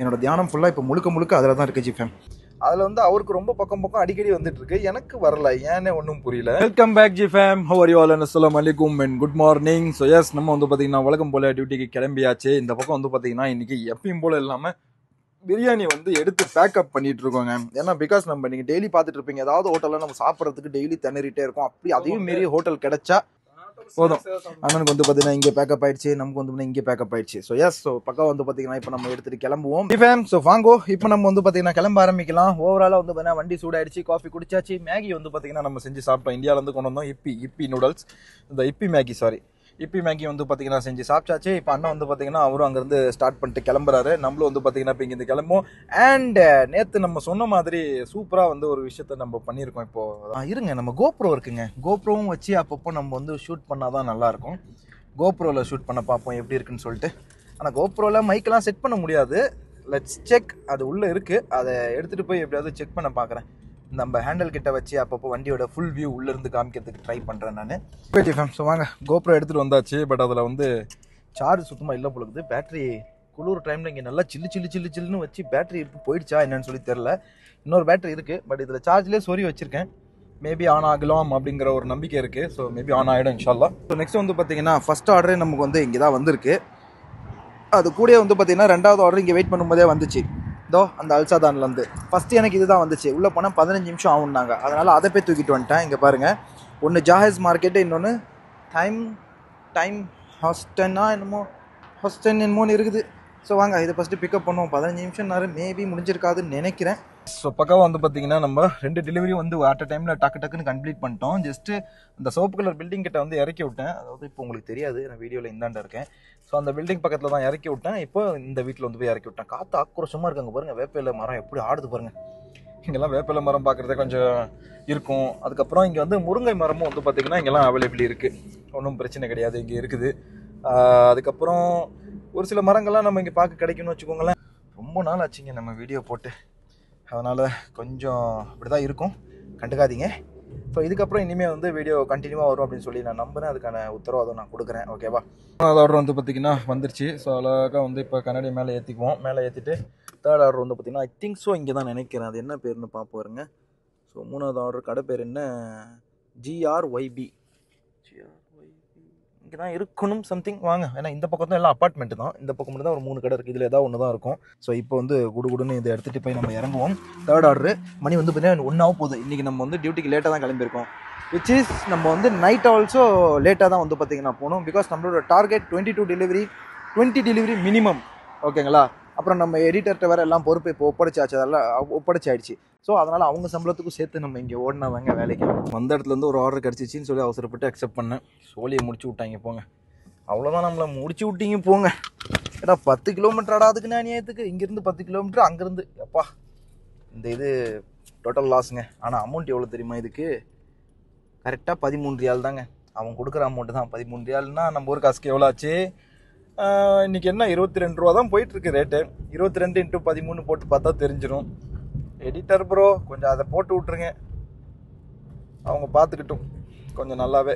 என்னோட தியானம் ஃபுல்லாக இப்போ முழுக்க அதில் தான் இருக்குது ஜிஃபேம். அதில் வந்து அவருக்கு ரொம்ப பக்கம் அடிக்கடி வந்துட்டு இருக்கு, எனக்கு வரல, ஏன்னு ஒன்றும் புரியல. வெல்கம் பேக் ஜிஃபேம், ஹவ் ஆர் யூ ஆல், அஸ்ஸலாமு அலைக்கும் and good morning. So yes, நம்ம வந்து பார்த்தீங்கன்னா வழக்கம் போல டியூட்டிக்கு கிளம்பியாச்சு. இந்த பக்கம் வந்து பார்த்தீங்கன்னா இன்னைக்கு எப்பயும் போல இல்லாமல் பிரியாணி வந்து எடுத்து பேக்கப் பண்ணிட்டு இருக்கோங்க. ஏன்னா பிகாஸ் நம்ம நீங்கள் டெய்லி பார்த்துட்டு இருப்பீங்க, ஏதாவது ஹோட்டலில் நம்ம சாப்பிட்றதுக்கு டெய்லி திணறிட்டே இருக்கும். அப்படி அதையும் மீறி ஹோட்டல் கிடைச்சா போதும். அண்ணனுக்கு வந்து பார்த்தீங்கன்னா இங்கே பேக்கப் ஆயிடுச்சு, நமக்கு வந்து இங்கே பேக்கப் ஆயிடுச்சு. ஸோ எஸ், ஸோ பக்கம் வந்து பார்த்தீங்கன்னா இப்போ நம்ம எடுத்துட்டு கிளம்புவோம். ஸோ வாங்கோ, இப்போ நம்ம வந்து பார்த்தீங்கன்னா கிளம்ப ஆரம்பிக்கலாம். ஓவராலாக வந்து பார்த்தீங்கன்னா வண்டி சூடாயிடுச்சு, காஃபி குடிச்சாச்சு. மேகி வந்து பார்த்தீங்கன்னா நம்ம செஞ்சு சாப்பிட்டோம். இந்தியாவிலேருந்து கொண்டு வந்தோம் இப்பி நூடல்ஸ், இந்த இப்பி மேகி வந்து பார்த்தீங்கன்னா செஞ்சு சாப்பிட்டாச்சு. இப்போ அண்ணன் வந்து பார்த்தீங்கன்னா அவரும் அங்கேருந்து ஸ்டார்ட் பண்ணிட்டு கிளம்புறாரு. நம்மளும் வந்து பார்த்தீங்கன்னா இப்போ இங்கேருந்து கிளம்புவோம். அண்ட் நேற்று நம்ம சொன்ன மாதிரி சூப்பராக வந்து ஒரு விஷயத்த நம்ம பண்ணியிருக்கோம். இப்போது இருங்க, நம்ம கோப்ரோ இருக்குங்க, கோப்ரோவும் வச்சு அப்பப்போ நம்ம வந்து ஷூட் பண்ணால் தான் நல்லாயிருக்கும். கோப்ரோவில் ஷூட் பண்ண பார்ப்போம் எப்படி இருக்குன்னு சொல்லிட்டு. ஆனால் கோப்ரோவில் மைக்கெலாம் செட் பண்ண முடியாது. லெட்ஸ் செக், அது உள்ளே இருக்குது, அதை எடுத்துகிட்டு போய் எப்படியாவது செக் பண்ண பார்க்குறேன். நம்ம ஹேண்டில் கிட்ட வச்சு அப்பப்போ வண்டியோட ஃபுல் வியூ உள்ளேருந்து காமிக்கிறதுக்கு ட்ரை பண்ணுறேன் நான். ஸோ வாங்க, கோப்ரோ எடுத்துகிட்டு வந்தாச்சு. பட் அதில் வந்து சார்ஜ் சுத்தமாக இல்லை பொழுது. பேட்டரி குளிர் டைமில் இங்கே நல்லா சில்லுன்னு வச்சு பேட்டரி போயிடுச்சா என்னன்னு சொல்லி தெரில. இன்னொரு பேட்டரி இருக்குது, பட் இதில் சார்ஜ்லேயே சொறி வச்சுருக்கேன். மேபி ஆன் ஆகலாம் அப்படிங்கிற ஒரு நம்பிக்கை இருக்குது. ஸோ மேபி ஆன் ஆகிடும் இன்ஷால்லா. ஸோ நெக்ஸ்ட் வந்து பார்த்தீங்கன்னா ஃபஸ்ட் ஆர்டரே நமக்கு வந்து இங்கே தான் வந்திருக்கு. அது கூட வந்து பார்த்தீங்கன்னா ரெண்டாவது ஆர்டர் இங்கே வெயிட் பண்ணும்போதே வந்துச்சு. இதோ அந்த அல்சாதான்லேருந்து ஃபஸ்ட்டு எனக்கு இது தான் வந்துச்சு. உள்ளே போனால் 15 நிமிஷம் ஆகும்னாங்க. அதனால் அதை போய் தூக்கிட்டு வந்துட்டேன். இங்கே பாருங்கள், ஒன்று ஜாஹேஸ் மார்க்கெட்டு, இன்னொன்று டைம் ஹாஸ்டன்னு இருக்குது. ஸோ வாங்க, இதை ஃபஸ்ட்டு பிக்கப் பண்ணுவோம். 15 நிமிஷம் மேபி முடிஞ்சிருக்காதுன்னு நினைக்கிறேன். ஸோ பக்கம் வந்து பார்த்தீங்கன்னா நம்ம 2 டெலிவரி வந்து அட் அ டைமில் டக்குன்னு கம்ப்ளீட் பண்ணிட்டோம். ஜஸ்ட்டு அந்த சோப்பு கலர் பில்டிங் கிட்ட வந்து இறக்கி விட்டேன். அதாவது இப்போ உங்களுக்கு தெரியாது, நான் வீடியோவில் இந்தாண்ட இருக்கேன். ஸோ அந்த பில்டிங் பக்கத்தில் தான் இறக்கி விட்டேன். இப்போ இந்த வீட்டில் வந்து போய் இறக்கி விட்டேன். காற்று ஆக்ரோஷமாக இருக்காங்க பாருங்கள். வேப்பிலை மரம் எப்படி ஆடுது பாருங்கள். இங்கெல்லாம் வேப்பிலை மரம் பார்க்குறதே கொஞ்சம் இருக்கும். அதுக்கப்புறம் இங்கே வந்து முருங்கை மரமும் வந்து பார்த்திங்கன்னா இங்கெல்லாம் அவைலபிள் இருக்குது, ஒன்றும் பிரச்சனை கிடையாது, இங்கே இருக்குது. அதுக்கப்புறம் ஒரு சில மரங்கள்லாம் நம்ம இங்கே பார்க்க கிடைக்கும்னு வச்சுக்கோங்களேன். ரொம்ப நாள் ஆச்சுங்க நம்ம வீடியோ போட்டு, அதனால் கொஞ்சம் அப்படி தான் இருக்கும், கண்டுக்காதீங்க. ஸோ இதுக்கப்புறம் இனிமேல் வந்து வீடியோ கண்டினியூவாக வரும் அப்படின்னு சொல்லி நான் நம்புகிறேன். அதுக்கான உத்தரவாதம் நான் கொடுக்குறேன். ஓகேவா? மூணாவது ஆர்டர் வந்து பார்த்திங்கன்னா வந்துருச்சு. ஸோ அழகாக வந்து இப்போ கண்ணாடி மேலே ஏற்றிக்குவோம். மேலே ஏற்றிட்டு தேர்ட் ஆர்டர் வந்து பார்த்திங்கன்னா ஐ திங்க் ஸோ இங்கே தான் நினைக்கிறேன். அது என்ன பேருன்னு பார்ப்போருங்க. ஸோ மூணாவது ஆர்டர் கடை பேர் என்ன, GRYB இங்கே தான் இருக்கணும் சம்திங். வாங்க, ஏன்னா இந்த பக்கம் தான் எல்லாம் அப்பார்ட்மெண்ட்டு தான். இந்த பக்கம் மட்டும் தான் ஒரு 3 கடை இருக்குது. இதில் ஏதாவது ஒன்று தான் இருக்கும். ஸோ இப்போ வந்து குடுன்னு இதை எடுத்துகிட்டு போய் நம்ம இறங்குவோம். தேர்ட் ஆர்டர் மணி வந்து பார்த்தீங்கன்னா 1 போகுது. இன்றைக்கி நம்ம வந்து டியூட்டிக்கு லேட்டாக தான் கிளம்பியிருக்கோம். விச் இஸ் நம்ம வந்து நைட் ஆல்சோ லேட்டாக தான் வந்து பார்த்திங்கன்னா போகணும். பிகாஸ் நம்மளோட டார்கெட் 22 டெலிவரி, 20 டெலிவரி மினிமம். ஓகேங்களா? அப்புறம் நம்ம எடிட்டர்கிட்ட வேறு எல்லாம் பொறுப்பு இப்போ ஒப்படைச்சாச்சு, அதெல்லாம் ஒப்படைச்சாயிடுச்சு. ஸோ அதனால் அவங்க சம்பளத்துக்கும் சேர்த்து நம்ம இங்கே ஓடினாதாங்க வேலைக்கு. வந்த இடத்துலேருந்து ஒரு ஆர்டர் கிடச்சிச்சின்னு சொல்லி அவசரப்பட்டு அக்செப்ட் பண்ணேன். சோழியை முடிச்சு விட்டாங்க போங்க. அவ்வளோதான், நம்மளை முடிச்சு விட்டீங்க போங்க. ஏன்னா 10 கிலோமீட்டர் ஆடாதுக்கு நான் ஏற்றுக்கு இங்கேருந்து 10 கிலோமீட்டர், அங்கேருந்து எப்பா இந்த இது டோட்டல் லாஸுங்க. ஆனால் அமௌண்ட் எவ்வளோ தெரியுமா இதுக்கு? கரெக்டாக 13 ரியால் தாங்க. அவன் கொடுக்குற அமௌண்ட்டு தான் 13 ரியால்னா நம்ம ஊர் காசுக்கு எவ்வளோ ஆச்சு? இன்றைக்கி என்ன 22 ரூபா தான் போயிட்டுருக்கு ரேட்டு. 22 × 13 போட்டு பார்த்தா தெரிஞ்சிடும். எடிட்டர் ப்ரோ கொஞ்சம் அதை போட்டு விட்ருங்க, அவங்க பார்த்துக்கிட்டும் கொஞ்சம் நல்லாவே.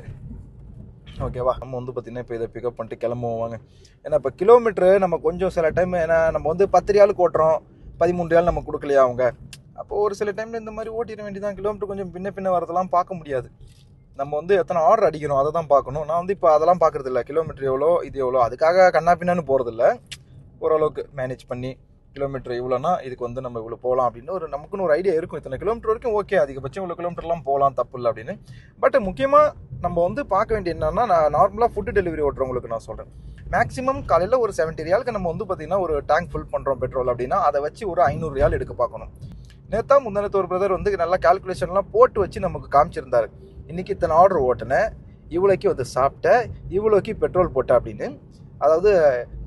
ஓகேவா? நம்ம வந்து பார்த்திங்கன்னா இப்போ இதை பிக்கப் பண்ணிட்டு கிளம்புவோம் வாங்க. ஏன்னா இப்போ கிலோமீட்ரு நம்ம கொஞ்சம் சில டைம், ஏன்னா நம்ம வந்து 10 ரியாலுக்கு ஓட்டுறோம், 13 ரியால் நம்ம கொடுக்கலையா அவங்க. அப்போது ஒரு சில டைமில் இந்த மாதிரி ஓட்டிட வேண்டியதான். கிலோமீட்டர் கொஞ்சம் பின்ன வரதெல்லாம் பார்க்க முடியாது. நம்ம வந்து எத்தனை ஆர்டர் அடிக்கிறோம் அதை தான் பார்க்கணும். நான் வந்து இப்போ அதெல்லாம் பார்க்குறது இல்லை. கிலோமீட்டர் எவ்வளோ, இது எவ்வளோ, அதுக்காக கண்ணா பின்னான்னு போகிறதில்ல. ஓரளவுக்கு மேனேஜ் பண்ணி கிலோமீட்டர் இவ்வளோனா இதுக்கு வந்து நம்ம இவ்வளோ போகலாம் அப்படின்னு நமக்குன்னு ஒரு ஐடியா இருக்கும். இத்தனை கிலோமீட்டர் வரைக்கும் ஓகே, அதிகபட்சம் இவ்வளோ கிலோமீட்டர்லாம் போகலாம், தப்பு இல்லை அப்படின்னு. பட் முக்கியமாக நம்ம வந்து பார்க்க வேண்டிய என்னன்னா, நான் நார்மலாக ஃபுட்டு டெலிவரி ஓட்டுறவங்களுக்கு நான் சொல்கிறேன், மேக்ஸிமம் காலையில் ஒரு 70 ரியாலுக்கு நம்ம வந்து பார்த்திங்கன்னா ஒரு டேங்க் ஃபுல் பண்ணுறோம் பெட்ரோல் அப்படின்னா, அதை வச்சு ஒரு 500 ரியால் எடுக்க பார்க்கணும். நேற்றா முந்தினத்து ஒரு பிரதர் வந்து நல்லா கால்குலேஷன்லாம் போட்டு வச்சு நமக்கு காமிச்சிருந்தாரு. இன்றைக்கி இத்தனை ஆர்டர் ஓட்டினேன், இவ்வளோக்கு வந்து சாப்பிட்டேன், இவ்வளோக்கு பெட்ரோல் போட்டேன் அப்படின்னு. அதாவது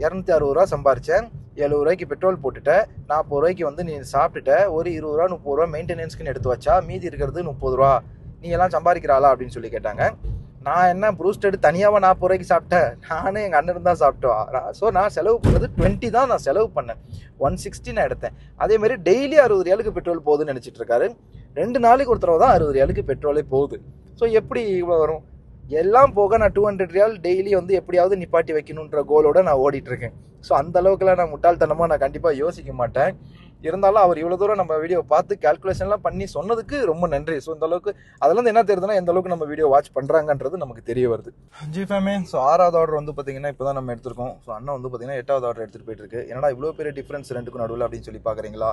260 ரூபா சம்பாரித்தேன், 70 ரூபாய்க்கு பெட்ரோல் போட்டுட்டேன், 40 ரூபாய்க்கு வந்து நீ சாப்பிட்டுட்ட, ஒரு 20 ரூபா 30 ரூபா மெயின்டெனன்ஸ்க்குன்னு எடுத்து வச்சா மீதி இருக்கிறது 30 ரூபா, நீ எல்லாம் சம்பாதிக்கிறாளா அப்படின்னு சொல்லி கேட்டாங்க. நான் என்ன ப்ரூஸ்டட் தனியாக 40 ரூபாய்க்கு சாப்பிட்டேன், நானும் எங்கள் அண்ணன் தான் சாப்பிட்டோம். ஸோ நான் செலவு பண்ணது 20 தான் நான் செலவு பண்ணேன், 160 நான் எடுத்தேன். அதேமாதிரி டெய்லி 60 ரியாலுக்கு பெட்ரோல் போகுதுன்னு நினச்சிட்டு இருக்காரு. 2 நாளைக்கு ஒரு தடவை தான் 60 ரியாலுக்கு பெட்ரோலே போகுது. ஸோ எப்படி இவ்வளோ வரும்? எல்லாம் போக நான் 200 ரியால் டெய்லி வந்து எப்படியாவது நிப்பாட்டி வைக்கணுன்ற கோலோட நான் ஓடிட்டு இருக்கேன். ஸோ அந்த அளவுக்குலாம் நான் முட்டாள்தனமாக நான் கண்டிப்பாக யோசிக்க மாட்டேன். இருந்தாலும் அவர் இவ்வளோ தூரம் நம்ம வீடியோ பார்த்து கேல்குலேஷன்லாம் பண்ணி சொன்னதுக்கு ரொம்ப நன்றி. ஸோ இந்த அளவுக்கு அதெல்லாம் என்ன தெரியுதுன்னா எந்த அளவுக்கு நம்ம வீடியோ வாட்ச் பண்ணுறாங்கன்றது நமக்கு தெரிய வருது. ஜி ஃபேமே, ஸோ 6வது ஆர்டர் வந்து பார்த்தீங்கன்னா இப்போ தான் நம்ம எடுத்திருக்கோம். ஸோ அண்ணன் வந்து பார்த்தீங்கன்னா 8வது ஆர்டர் எடுத்துகிட்டு போயிட்டு இருக்கு. என்னடா இவ்வளோ பெரிய டிஃப்ரென்ஸ் ரெண்டுக்கும் நடுவில் அப்படின்னு சொல்லி பார்க்குறீங்களா?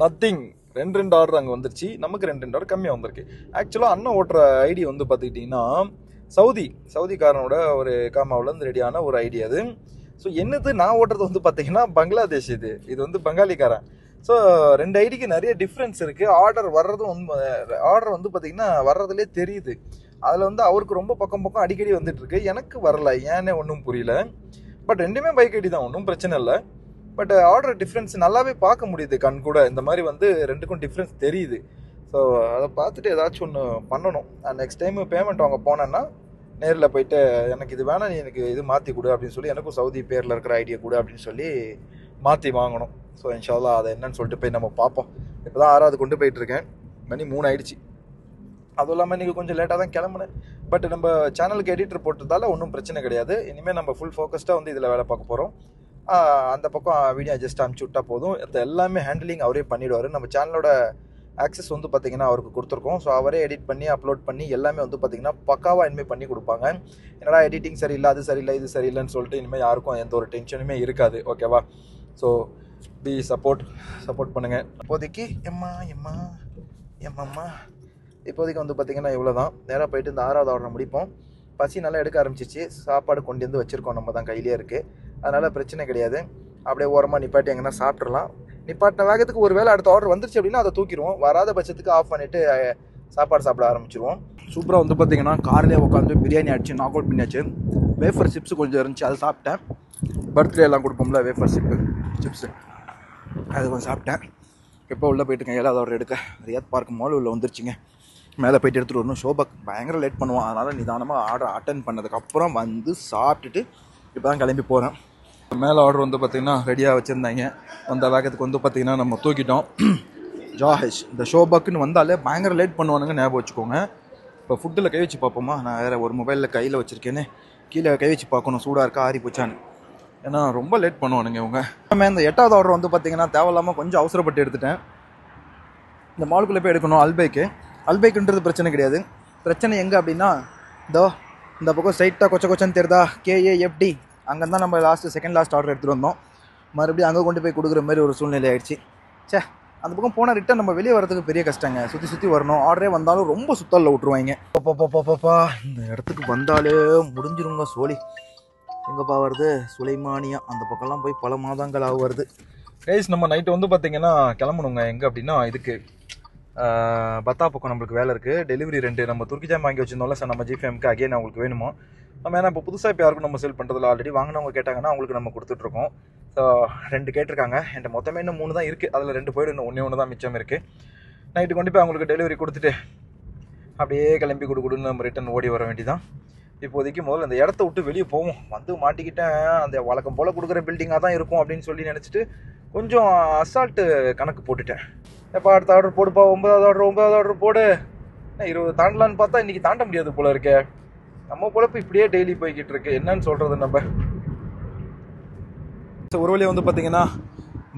நத்திங். 2 ஆர்டர் அங்கே வந்துருச்சு, நமக்கு 2 ஆர்டர் கம்மியாக வந்திருக்கு. ஆக்சுவலாக அண்ணன் ஓட்டுற ஐடி வந்து பார்த்துக்கிட்டிங்கன்னா சவுதிக்காரனோட ஒரு காமாவிலேருந்து ரெடியான ஒரு ஐடியா அது. ஸோ என்னது நான் ஓட்டுறது வந்து பார்த்தீங்கன்னா பங்களாதேஷ், இது வந்து பங்காளிக்காரன். ஸோ 2 ஐடிக்கு நிறைய டிஃப்ரென்ஸ் இருக்குது. ஆர்டர் வந்து பார்த்தீங்கன்னா வர்றதுலே தெரியுது. அதில் வந்து அவருக்கு ரொம்ப பக்கம் அடிக்கடி வந்துட்டு இருக்கு, எனக்கு வரல, ஏன்னே ஒன்றும் புரியல. பட் ரெண்டுமே பைக் ஐடி தான், ஒன்றும் பிரச்சனை இல்லை. பட் ஆர்டர் டிஃப்ரென்ஸ் நல்லாவே பார்க்க முடியுது கண் கூட. இந்த மாதிரி வந்து ரெண்டுக்கும் டிஃப்ரென்ஸ் தெரியுது. ஸோ அதை பார்த்துட்டு ஏதாச்சும் ஒன்று பண்ணணும். நெக்ஸ்ட் டைம் பேமெண்ட் வாங்க போனேன்னா நேரில் போயிட்டு எனக்கு இது வேணாம், நீ எனக்கு இது மாற்றி கொடு அப்படின்னு சொல்லி, எனக்கும் சவுதி பேரில் இருக்கிற ஐடியா கொடு அப்படின்னு சொல்லி மாற்றி வாங்கணும். ஸோ இன்ஷா அல்லாஹ் அதை என்னன்னு சொல்லிட்டு போய் நம்ம பார்ப்போம். இப்போ தான் 6வது கொண்டு போயிட்டுருக்கேன், மணி 3 ஆயிடுச்சு. அதுவும் இல்லாமல் இன்றைக்கி கொஞ்சம் லேட்டாக தான் கிளம்புனேன். பட் நம்ம சேனலுக்கு எடிட்டர் போட்டதால் ஒன்றும் பிரச்சனை கிடையாது. இனிமேல் நம்ம ஃபுல் ஃபோக்கஸ்டாக வந்து இதில் வேலை பார்க்க போகிறோம். அந்த பக்கம் வீடியோ ஜஸ்ட் அனுப்பிச்சி விட்டா போதும். எல்லாமே ஹேண்டிலிங் அவரே பண்ணிவிடுவார். நம்ம சேனலோட ஆக்சஸ் வந்து பார்த்திங்கன்னா அவருக்கு கொடுத்துருக்கோம். ஸோ அவரே எடிட் பண்ணி அப்லோட் பண்ணி எல்லாமே வந்து பார்த்திங்கன்னா பக்காவாக இனிமேல் பண்ணி கொடுப்பாங்க. என்னடா எடிட்டிங் சரியில்லை, அது சரியில்லை, இது சரியில்லைன்னு சொல்லிட்டு இனிமேல் யாருக்கும் எந்த ஒரு டென்ஷனுமே இருக்காது. ஓகேவா? ஸோ பி சப்போர்ட் பண்ணுங்கள். இப்போதைக்கு இப்போதைக்கு வந்து பார்த்திங்கன்னா இவ்வளோ தான். நேராக போயிட்டு இந்த 6வது ஆர்டரை முடிப்போம். பசி நல்லா எடுக்க ஆரம்பிச்சிச்சு. சாப்பாடு கொண்டு வந்து வச்சுருக்கோம், நம்ம தான் கையிலே இருக்குது. அதனால் பிரச்சனை கிடையாது. அப்படியே ஓரமாக நிப்பாட்டி எங்கன்னா சாப்பிட்றலாம். நிப்பாட்டின வேகத்துக்கு ஒரு வேளை அடுத்த ஆர்டர் வந்துருச்சு அப்படின்னா அதை தூக்கிடுவோம். வராத பட்சத்துக்கு ஆஃப் பண்ணிவிட்டு சாப்பாடு சாப்பிட ஆரம்பிச்சிருவோம். சூப்பராக வந்து பார்த்திங்கன்னா கார்லேயே உட்காந்து பிரியாணி அடிச்சு நாக் அவுட் பண்ணியாச்சு. வேஃபர் சிப்ஸ் கொஞ்சம் இருந்துச்சு, அதை சாப்பிட்டேன். பர்த்டே எல்லாம் கொடுப்போம்ல வேஃபர் சிப்ஸு, அது கொஞ்சம் சாப்பிட்டேன். எப்போ உள்ளே போயிட்டுருக்கேன் 7வது ஆர்டர் எடுக்க. ரியாத் பார்க் மால் உள்ள வந்துருச்சுங்க. மேலே போய்ட்டு எடுத்துகிட்டு வரணும். ஷோபக் பயங்கர லேட் பண்ணுவான். அதனால் நிதானமாக ஆர்டர் அட்டன் பண்ணதுக்கப்புறம் வந்து சாப்பிட்டுட்டு இப்போ தான் கிளம்பி போகிறேன். மேலே ஆர்டர் வந்து பார்த்திங்கன்னா ரெடியாக வச்சுருந்தாங்க. அந்த வேகத்துக்கு வந்து பார்த்திங்கன்னா நம்ம தூக்கிட்டோம். ஜாஹேஷ் இந்த ஷோபக்குன்னு வந்தாலே பயங்கர லேட் பண்ணுவானுங்க, ஞாபகம் வச்சுக்கோங்க. இப்போ ஃபுட்டில் கை வச்சு பார்ப்போமா? நான் வேறு ஒரு மொபைலில் கையில் வச்சுருக்கேன்னு கீழே கை வச்சு பார்க்கணும், சூடாக இருக்கா ஆறி போச்சான்னு. ஏன்னா ரொம்ப லேட் பண்ணுவானுங்க இவங்க. இந்த 8வது ஆர்டர் வந்து பார்த்திங்கன்னா தேவையில்லாமல் கொஞ்சம் அவசரப்பட்டு எடுத்துட்டேன். இந்த மாலுக்குள்ளே போய் எடுக்கணும். அல்பைக்குன்றது பிரச்சனை கிடையாது. பிரச்சனை எங்கே அப்படின்னா இந்த பக்கம் ஸ்ட்ரைட்டாக கொச்சன்னு தெரியுதா, KAFD, அங்கே தான் நம்ம செகண்ட் லாஸ்ட் ஆர்டர் எடுத்துகிட்டு வந்தோம். மறுபடியும் அங்கே கொண்டு போய் கொடுக்குற மாதிரி ஒரு சூழ்நிலை ஆகிடுச்சு. அந்த பக்கம் போனால் ரிட்டன் நம்ம வெளியே வரதுக்கு பெரிய கஷ்டங்க. சுற்றி வரணும். ஆர்டரே வந்தாலும் ரொம்ப சுத்தலில் விட்ருவாங்க. இந்த இடத்துக்கு வந்தாலே முடிஞ்சிருங்க சோழி. எங்கேப்பா வருது? சுலைமானியா. அந்த பக்கம்லாம் போய் பல மாதங்கள் வருது. கைஸ் நம்ம நைட்டு வந்து பார்த்திங்கன்னா கிளம்பணுங்க. எங்கே அப்படின்னா இதுக்கு பத்தா பக்கம் நம்மளுக்கு வேலை இருக்குது. டெலிவரி 2 நம்ம துர்க்கி ஜாம் வாங்கி வச்சுருந்தோம்ல சார், நம்ம GFMக்கு அகைன் அவங்களுக்கு வேணுமோ. நம்ம ஏன்னா இப்போ புதுசாக இப்போ யாருக்கும் நம்ம சேல் பண்ணுறதுல ஆல்ரெடி வாங்கினவங்க கேட்டாங்கன்னா அவங்களுக்கு நம்ம கொடுத்துட்ருக்கோம். ஸோ 2 கேட்டிருக்காங்க. என்கிட்ட மொத்தமே இன்னும் 3 தான் இருக்குது. அதில் 2 போய்ட்டு இன்னும் ஒன்று தான் மிச்சம் இருக்குது. நைட்டு கொண்டு போய் அவங்களுக்கு டெலிவரி கொடுத்துட்டு அப்படியே கிளம்பி கொடுன்னு நம்ம ரிட்டன் ஓடி வர வேண்டியதான். இப்போதைக்கு முதல்ல அந்த இடத்த விட்டு வெளியே போவோம். வந்து மாட்டிக்கிட்டேன். அந்த வழக்கம் போல் கொடுக்குற பில்டிங்காக தான் இருக்கும் அப்படின்னு சொல்லி நினச்சிட்டு கொஞ்சம் அசால்ட்டு கணக்கு போட்டுட்டேன். எப்போ அடுத்த ஆர்டர் போடுப்பா, 9வது ஆர்டர் போடு. 20 தாண்டலான்னு பார்த்தா இன்றைக்கி தாண்ட முடியாது போல இருக்கே. நம்ம பொழப்பு இப்படியே டெய்லி போய்கிட்டு இருக்கு. என்னன்னு சொல்கிறது நம்ம. ஒரு வழியாக வந்து பார்த்திங்கன்னா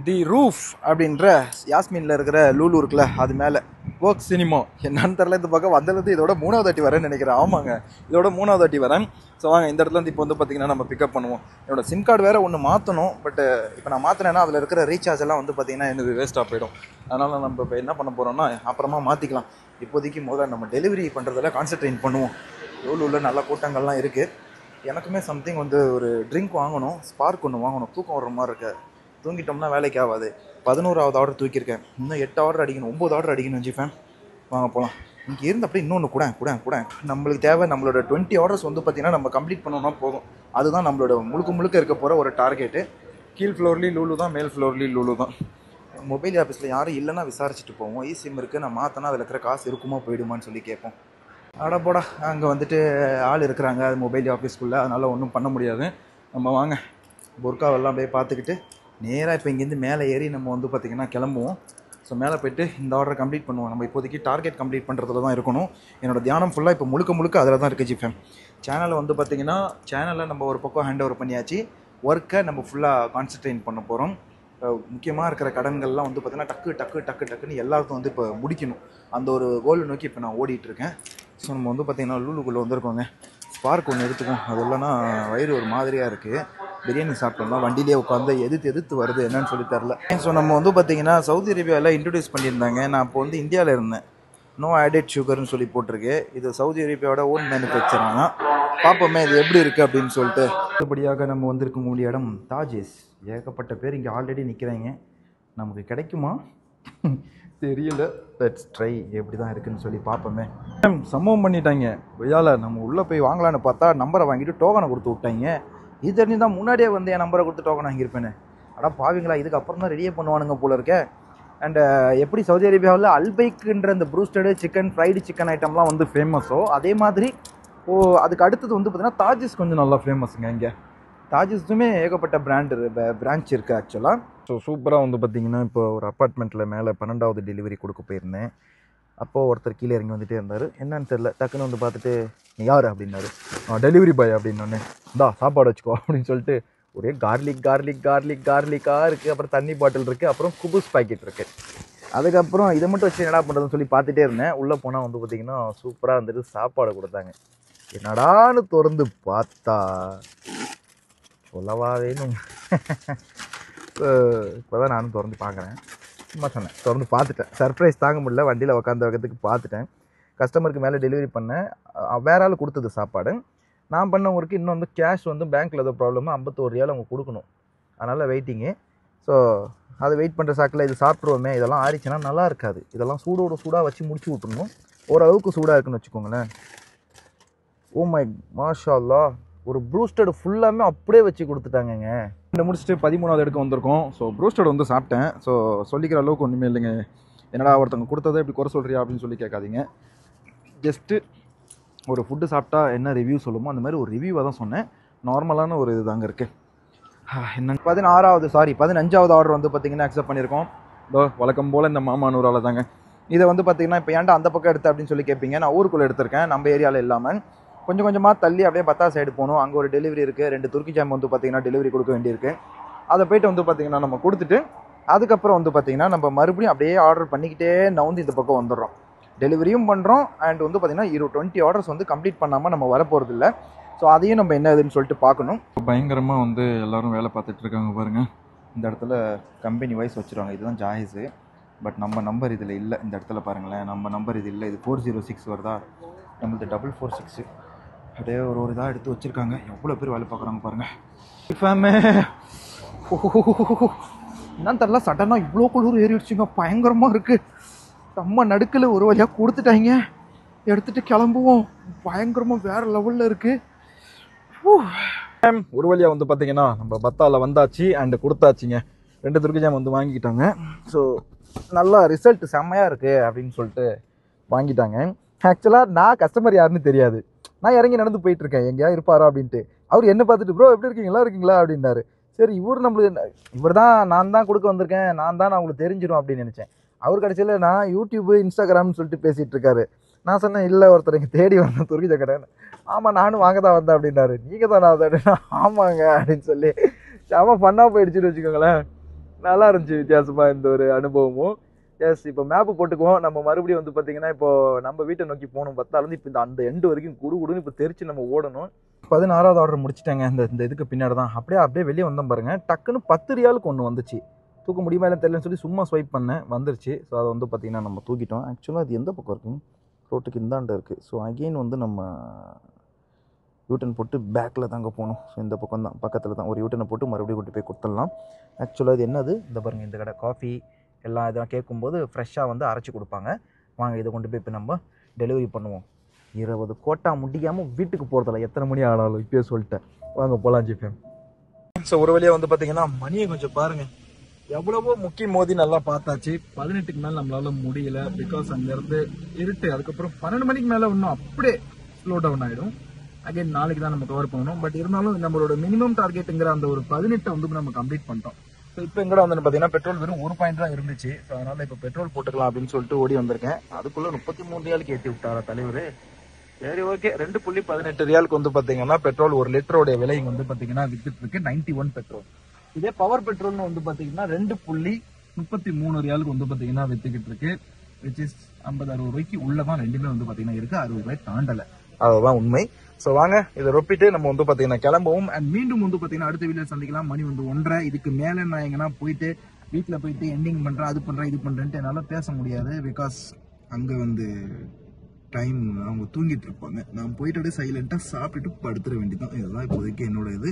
தி ரூஃப் அப்படின்ற யாஸ்மினில் இருக்கிற லூலு இருக்குல்ல, அது மேலே ஒர்க் சினிமா என்னன்னு தெரில. இந்த பக்கம் வந்தது இதோட 3வது வாட்டி வரேன்னு நினைக்கிறேன். ஆமாங்க, இதோட 3வது வாட்டி வரேன். ஸோ வாங்க இந்த இடத்துல இப்போ வந்து பார்த்திங்கன்னா நம்ம பிக்கப் பண்ணுவோம். என்னோட சிம் கார்டு வேறு ஒன்று மாற்றணும். பட் இப்போ நான் மாற்றினேன்னா அதில் இருக்கிற ரீசார்ஜ் எல்லாம் வந்து பார்த்திங்கன்னா எனக்கு வேஸ்ட்டாக போயிடும். அதனால் நம்ம இப்போ என்ன பண்ண போகிறோம்னா அப்புறமா மாற்றிக்கலாம். இப்போதைக்கு முதல்ல நம்ம டெலிவரி பண்ணுறதில் கான்சென்ட்ரேட் பண்ணுவோம். லூலுவில் நல்ல கூட்டங்கள்லாம் இருக்குது. எனக்குமே சம்திங் வந்து ஒரு ட்ரிங்க் வாங்கணும், ஸ்பார்க் ஒன்று வாங்கணும். தூக்கம் வர்ற மாதிரி இருக்கு. தூங்கிட்டோம்னா வேலைக்கு ஆகாது. 11வது ஆர்டர் தூக்கியிருக்கேன். இன்னும் 8 ஆர்டர் அடிக்கணும், 9 ஆர்டர் அடிக்கணும். ஜிஃபேன் வாங்க போகலாம். இங்கே இருந்து அப்படியே இன்னொன்று கூட நம்மளுக்கு தேவை. நம்மளோட 20 ஆர்டர்ஸ் வந்து பார்த்திங்கன்னா நம்ம கம்ப்ளீட் பண்ணோம்னா போதும். அதுதான் நம்மளோட முழுக்க இருக்க போகிற ஒரு டார்கெட்டு. கீழ் ஃப்ளோர்லேயும் லூலு தான், மேல் ஃப்ளோர்லேயும் லூலு தான். மொபைல் ஆஃபீஸில் யாரும் இல்லைன்னா விசாரிச்சுட்டு போவோம். சிம் இருக்குது, நான் மாற்றினா அதில் இருக்கிற காசு இருக்குமா போயிடுமான்னு சொல்லி கேட்போம். போடா அங்கே வந்துட்டு ஆள் இருக்கிறாங்க அது மொபைல் ஆஃபீஸ்க்குள்ளே, அதனால் ஒன்றும் பண்ண முடியாது. நம்ம வாங்க புர்காவெல்லாம் அப்படியே பார்த்துக்கிட்டு நேராக இப்போ இங்கேருந்து மேலே ஏறி நம்ம வந்து பார்த்திங்கன்னா கிளம்புவோம். ஸோ ஸோ மேலே போய்ட்டு இந்த ஆர்டரை கம்ப்ளீட் பண்ணுவோம். நம்ம இப்போதைக்கு டார்கெட் கம்ப்ளீட் பண்ணுறதுல தான் இருக்கணும். என்னோடய தியானம் ஃபுல்லாக இப்போ முழுக்க அதில் தான் இருக்குது ஜிஃபேம். சேனலை வந்து பார்த்திங்கன்னா சேனலை நம்ம ஒரு பக்கம் ஹேண்ட் ஓவர் பண்ணியாச்சு. ஒர்க்கை நம்ம ஃபுல்லாக கான்சன்ட்ரேட் பண்ண போகிறோம். முக்கியமாக இருக்கிற கடன்கள்லாம் வந்து பார்த்திங்கன்னா டக்குன்னு எல்லாருக்கும் வந்து இப்போ முடிக்கணும். அந்த ஒரு கோலை நோக்கி இப்போ நான் ஓடிட்டுருக்கேன். ஸோ நம்ம வந்து பார்த்திங்கன்னா லூலுக்குள்ளே வந்திருக்கோங்க. ஸ்பார்க் ஒன்று எடுத்துக்கும். அது இல்லைன்னா வயிறு ஒரு மாதிரியாக இருக்குது. பிரியாணி சாப்பிட்டோம்னா வண்டியிலே உட்காந்து எதிர்த்து வருது என்னன்னு சொல்லி தரல. ஸோ நம்ம வந்து பார்த்திங்கன்னா சவுதி அரேபியாவில் இன்ட்ரடியூஸ் பண்ணியிருந்தாங்க. நான் இப்போ வந்து இந்தியாவில் இருந்தேன். நோ ஆடட் சுகர்னு சொல்லி போட்டிருக்கு. இது சவுதி அரேபியாவோட ஓன் மேனுஃபேக்சர். ஆனால் பார்ப்போமே இது எப்படி இருக்குது அப்படின்னு சொல்லிட்டு. அடுத்தபடியாக நம்ம வந்திருக்கக்கூடிய இடம் தாஜேஸ். ஏகப்பட்ட பேர் இங்கே ஆல்ரெடி நிற்கிறாங்க. நமக்கு கிடைக்குமா தெரியல. லெட்ஸ் ட்ரை எப்படி தான் இருக்குதுன்னு சொல்லி பார்ப்போமே. சம்பவம் பண்ணிட்டாங்க கொய்யால. நம்ம உள்ளே போய் வாங்கலான்னு பார்த்தா நம்பரை வாங்கிட்டு டோக்கனை கொடுத்து விட்டாங்க. இது தெரிஞ்சு தான் முன்னாடியே வந்து என் நம்பரை கொடுத்து டோக்கன் வாங்கியிருப்பேன்னு. ஆனால் பாவீங்களா, இதுக்கப்புறம் தான் ரெடியே பண்ணுவானுங்க போல இருக்க. அண்டு எப்படி சவுதி அரேபியாவில் அல்பைக்குன்ற இந்த ப்ரூஸ்டடு சிக்கன், ஃப்ரைடு சிக்கன் ஐட்டம்லாம் வந்து ஃபேமஸோ அதே மாதிரி அதுக்கு அடுத்தது வந்து பார்த்திங்கன்னா தாஜிஸ் கொஞ்சம் நல்லா ஃபேமஸுங்க. இங்கே தாஜிஸுமே ஏகப்பட்ட பிரான்ச் இருக்குது ஆக்சுவலாக. ஸோ சூப்பராக வந்து பார்த்திங்கன்னா இப்போ ஒரு அப்பார்ட்மெண்ட்டில் மேலே 12வது டெலிவரி கொடுக்க போயிருந்தேன். அப்போது ஒருத்தர் கீழே இறங்கி வந்துகிட்டே இருந்தார். என்னன்னு தெரில, டக்குன்னு வந்து பார்த்துட்டு நீ யார் அப்படின்னாரு. டெலிவரி பாய் அப்படின்னோடனே இந்தா சாப்பாடு வச்சுக்கோ அப்படின்னு சொல்லிட்டு ஒரே கார்லிக்காக இருக்குது. அப்புறம் தண்ணி பாட்டில் இருக்குது. அப்புறம் குபூஸ் பாக்கெட் இருக்குது. அதுக்கப்புறம் இதை மட்டும் வச்சு என்னடா பண்ணுறதுன்னு சொல்லி பார்த்துட்டே இருந்தேன். உள்ளே போனால் வந்து பார்த்திங்கன்னா சூப்பராக வந்துட்டு சாப்பாடு கொடுத்தாங்க. என்னடான்னு திறந்து பார்த்தா சொல்லவா வேணும். இப்போ தான் நானும் திறந்து பார்க்குறேன். சும்மா சொன்னேன், திறந்து பார்த்துட்டேன். சர்ப்ரைஸ் தாங்க முடியல. வண்டியில் உட்காந்த வகத்துக்கு பார்த்துட்டேன். கஸ்டமருக்கு மேலே டெலிவரி பண்ணேன். வேற ஆள் கொடுத்தது சாப்பாடு. நான் பண்ணவங்களுக்கு இன்னும் வந்து கேஷ் வந்து பேங்க்கில் ஏதோ ப்ராப்ளமோ 51 ரியால் அவங்க கொடுக்கணும். அதனால் வெயிட்டிங்கு. ஸோ அதை வெயிட் பண்ணுற சாக்கில் இது சாப்பிட்ருவோமே, இதெல்லாம் ஆறிச்சுன்னா நல்லா இருக்காது. இதெல்லாம் சூடாக வச்சு முடிச்சு விட்ருணும். ஓரளவுக்கு சூடாக இருக்குன்னு வச்சுக்கோங்களேன். ஓ மை மாஷா அல்லா, ஒரு ப்ரூஸ்டட் ஃபுல்லாமே அப்படியே வச்சு கொடுத்துட்டாங்கங்க. இந்த முடிச்சுட்டு 13வது எடுக்க வந்திருக்கோம். ஸோ ப்ரூஸ்டட் வந்து சாப்பிட்டேன். ஸோ சொல்லிக்கிற அளவுக்கு ஒன்றுமே இல்லைங்க. என்னடா ஒருத்தவங்க கொடுத்ததை இப்படி குறை சொல்கிறியா அப்படின்னு சொல்லி கேட்காதீங்க. ஜஸ்ட்டு ஒரு ஃபுட்டு சாப்பிட்டா என்ன ரிவ்யூ சொல்லுமோ அந்த மாதிரி ஒரு ரிவ்யூவாக தான் சொன்னேன். நார்மலான ஒரு இது தாங்க இருக்குது. என்ன 15வது ஆர்டர் வந்து பார்த்திங்கன்னா அக்செப்ட் பண்ணியிருக்கோம். இதோ வழக்கம் போல் இந்த மாமானூரால் தாங்க. இதை வந்து பார்த்திங்கன்னா இப்போ ஏன்டா அந்த பக்கம் எடுத்து அப்படின்னு சொல்லி கேட்பீங்க. நான் ஊருக்குள்ளே எடுத்திருக்கேன், நம்ம ஏரியாவில் இல்லாமல். கொஞ்சமாக தள்ளி அப்படியே 10வது சைடு போகணும். அங்கே ஒரு டெலிவரி இருக்குது. 2 துருக்கி ஜாம் வந்து பார்த்திங்கன்னா டெலிவரி கொடுக்க வேண்டியிருக்கு. அதை போய்ட்டு வந்து பார்த்திங்கன்னா நம்ம கொடுத்துட்டு அதுக்கப்புறம் வந்து பார்த்திங்கன்னா நம்ம மறுபடியும் அப்படியே ஆர்டர் பண்ணிக்கிட்டே நவுந்து இந்த பக்கம் வந்துடுறோம். டெலிவரியும் பண்ணுறோம். அண்ட் வந்து பார்த்திங்கன்னா 20 ஆர்டர்ஸ் வந்து கம்ப்ளீட் பண்ணாமல் நம்ம வரப்போகிறது இல்லை. ஸோ அதையும் நம்ம என்ன இதுன்னு சொல்லிட்டு பார்க்கணும். பயங்கரமாக வந்து எல்லோரும் வேலை பார்த்துட்டு இருக்காங்க பாருங்கள். இந்த இடத்துல கம்பெனி வைஸ் வச்சுருவாங்க. இதுதான் ஜாயிஸு. பட் நம்ம நம்பர் இதில் இல்லை. இந்த இடத்துல பாருங்களேன், நம்ம நம்பர் இது இல்லை. இது 406 வருதா, நம்மளுக்கு 446. அப்படியே ஒரு இதாக எடுத்து வச்சுருக்காங்க. எவ்வளோ பேர் வேலை பார்க்குறாங்க பாருங்கள். ஃபேமே என்னன்னு தெரில, சடனாக இவ்வளோ குளிர் ஏறிடுச்சுங்க. பயங்கரமாக இருக்குது. செம்ம நடுக்கில் ஒரு வழியாக கொடுத்துட்டாங்க. எடுத்துகிட்டு கிளம்புவோம். பயங்கரமாக வேறு லெவலில் இருக்குது. ஒரு வழியாக வந்து பார்த்தீங்கன்னா நம்ம பத்தாவில் வந்தாச்சு அண்டு கொடுத்தாச்சுங்க. 2 துருக்கி ஜாம் வந்து வாங்கிக்கிட்டாங்க. ஸோ நல்லா ரிசல்ட் செம்மையாக இருக்குது அப்படின்னு சொல்லிட்டு வாங்கிட்டாங்க. ஆக்சுவலாக நான் கஸ்டமர் யாருன்னு தெரியாது. நான் இறங்கி நடந்து போயிட்டுருக்கேன், எங்கேயா இருப்பாரோ அப்படின்ட்டு. அவர் என்ன பார்த்துட்டு ப்ரோ எப்படி இருக்கீங்களா அப்படின்னாரு. சரி இவர் தான் நான் தான் கொடுக்க வந்திருக்கேன், நான் உங்களுக்கு தெரிஞ்சிடும் அப்படின்னு நினச்சேன். அவர் கடைசியில் நான் யூடியூப்பு இன்ஸ்டாகிராம்னு சொல்லிட்டு பேசிகிட்டு இருக்காரு. நான் சொன்னேன் இல்லை, ஒருத்தர் இங்கே தேடி வந்தேன் துருக்கி ஜக்கடை. ஆமாம் நானும் வாங்க தான் வந்தேன் அப்படின்னாரு. நீங்கள் தான் நான் அப்படின்னா ஆமாங்க அப்படின்னு சொல்லி செம ஃபன்னாக போயிடுச்சுன்னு வச்சுக்கோங்களேன். நல்லா இருந்துச்சு வித்தியாசமாக இந்த ஒரு அனுபவமும். எஸ், இப்போ மேப்பு போட்டுக்குவோம். நம்ம மறுபடியும் வந்து பார்த்திங்கன்னா இப்போது நம்ம வீட்டை நோக்கி போகணும். பத்தாலேருந்து இப்போ அந்த எண்டு வரைக்கும் குடுன்னு இப்போ தெரிச்சு நம்ம ஓடணும். 16வது ஆர்டர் முடிச்சிட்டாங்க. இந்த இதுக்கு பின்னாடி தான் அப்படியே வெளியே வந்தோம் பாருங்கள். டக்குன்னு 10 ரியாலுக்கு ஒன்று வந்துச்சு. தூக்க முடியுமா இல்லை தெரியலன்னு சொல்லி சும்மா ஸ்வைப் பண்ணேன், வந்துருச்சு. ஸோ அதை வந்து பார்த்திங்கன்னா நம்ம தூக்கிட்டோம். ஆக்சுவலாக அது எந்த பக்கம் இருக்குங்க, ரோட்டுக்கு இந்தாண்ட இருக்குது. ஸோ அகெயின் வந்து நம்ம யூட்டன் போட்டு பேக்கில் தாங்க போகணும். ஸோ இந்த பக்கம் தான், பக்கத்தில் தான் ஒரு யூட்டனை போட்டு மறுபடியும் கொண்டு போய் கொடுத்துடலாம். ஆக்சுவலாக இது என்னது, இந்த பாருங்கள், இந்த கடை காஃபி எல்லாம் இதெல்லாம் கேட்கும்போது ஃப்ரெஷ்ஷாக வந்து அரைச்சி கொடுப்பாங்க. வாங்க இதை கொண்டு போய் இப்போ நம்ம டெலிவரி பண்ணுவோம். 20 கோட்டா முடியாமல் வீட்டுக்கு போகிறதில்ல, எத்தனை மணி ஆனாலும். இப்போயே சொல்லிட்டேன், வாங்க போகலாம் ஜிஃபேம். ஸோ ஒரு வழியாக வந்து பார்த்தீங்கன்னா மணியை கொஞ்சம் பாருங்கள், எவ்வளவோ முக்கி மோதி நல்லா பார்த்தாச்சு. 18க்கு மேலே நம்மளால முடியல. பிகாஸ் அங்கேருந்து இருட்டு. அதுக்கப்புறம் 12 மணிக்கு மேலே இன்னும் அப்படியே ஸ்லோ டவுன் ஆகிடும். அகைன் நாளைக்கு தான் நம்ம கவர் பண்ணணும். பட் இருந்தாலும் நம்மளோட மினிமம் டார்கெட்டுங்கிற அந்த ஒரு 18 வந்து நம்ம கம்ப்ளீட் பண்ணிட்டோம். இப்போ எங்கடா வந்து பார்த்தீங்கன்னா பெட்ரோல் வெறும் 1 பாயிண்ட் தான் இருந்துச்சு. ஸோ அதனால இப்போ பெட்ரோல் போட்டுக்கலாம் அப்படின்னு சொல்லிட்டு ஓடி வந்திருக்கேன். அதுக்குள்ள 33 ரியாலுக்கு ஏற்றி விட்டாரா தலைவர். சரி ஓகே, 2.18 ரியாலுக்கு வந்து பார்த்தீங்கன்னா பெட்ரோல் 1 லிட்டரோட விலை வந்து பார்த்தீங்கன்னா வித்துட்டு இருக்கு 91 பெட்ரோல். இதே பவர் பெட்ரோல்னு வந்து பார்த்தீங்கன்னா 2.33 ரியாலுக்கு வந்து பார்த்தீங்கன்னா வித்துக்கிட்டு இருக்கு. விச் இஸ் 50-60 ரூபாய்க்கு உள்ளதான் ரெண்டுமே வந்து பார்த்தீங்கன்னா இருக்கு. 60 ரூபாய் தாண்டலை, அதுதான் உண்மை. ஸோ வாங்க இதை ரொப்பிட்டு நம்ம வந்து பார்த்தீங்கன்னா கிளம்புவோம். அண்ட் மீண்டும் வந்து பார்த்தீங்கன்னா அடுத்த வீடியோ சந்திக்கலாம். மணி வந்து 1:30. இதுக்கு மேலே நான் எங்கன்னா போயிட்டு வீட்டில் போயிட்டு எண்டிங் பண்ணுறேன், அது பண்ணுறேன், இது பண்ணுறேன்ட்டு என்னால் பேச முடியாது. பிகாஸ் அங்கே வந்து டைம் அவங்க தூங்கிட்டு இருப்பாங்க. நான் போயிட்டு அப்படியே சைலண்டாக சாப்பிட்டுட்டு படுத்துட வேண்டியதான். இதுதான் இப்போதைக்கு என்னோட இது.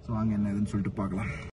ஸோ வாங்க என்ன இதுன்னு சொல்லிட்டு பார்க்கலாம்.